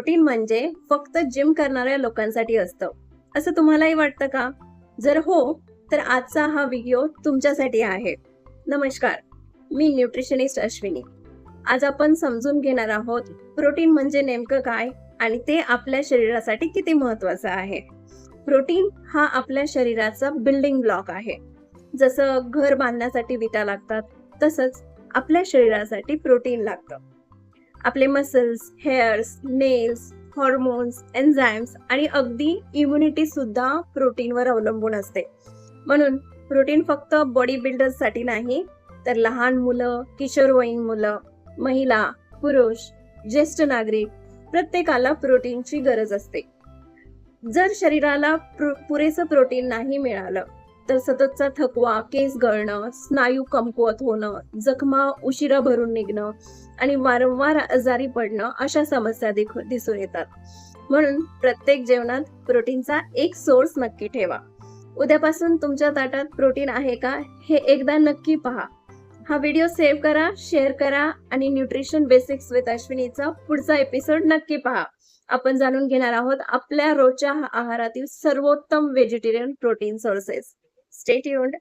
Protein म्हणजे फक्त gym करणाऱ्या लोकांसाठी असतं असं तुम्हालाही वाटतं का? जर हो, तर आजचा हा व्हिडिओ तुमच्यासाठी आहे. नमस्कार, मी न्यूट्रिशनिस्ट अश्विनी. आज आपण समजून घेणार आहोत प्रोटीन म्हणजे नेमकं काय आणि ते आपल्या शरीरासाठी किती महत्वाचं आहे. प्रोटीन हा आपल्या शरीराचा बिल्डिंग ब्लॉक आहे. जसं घर बांधण्यासाठी विटा लागतात, तसंच आपल्या शरीरासाठी प्रोटीन लागतं. आपले muscles, hairs, nails, hormones, enzymes आणि अगदी इम्युनिटी सुद्धा प्रोटीनवर अवलंबून असते. म्हणून प्रोटीन फक्त बॉडी बिल्डर्ससाठी नाही, तर लहान मुलं, किशोरवयीन मुलं, महिला, पुरुष, ज्येष्ठ नागरिक प्रत्येकाला प्रोटीनची गरज असते. जर शरीराला पुरेसं प्रोटीन नाही मिळालं तर सततचा थकवा, केस गळणं, स्नायू कमकुवत होणं, जखमा उशिरा भरून निघणं आणि वारंवार आजारी पडणं अशा समस्या दिसून येतात. म्हणून प्रत्येक जेवणात प्रोटीनचा एक सोर्स नक्की ठेवा. उद्यापासून तुमच्या ताटात प्रोटीन आहे का हे एकदा नक्की पहा. हा व्हिडिओ सेव्ह करा, शेअर करा आणि न्यूट्रिशन बेसिक्स विथ अश्विनीचा पुढचा एपिसोड नक्की पहा. आपण जाणून घेणार आहोत आपल्या रोजच्या आहारातील सर्वोत्तम vegetarian protein sources. Stay tuned.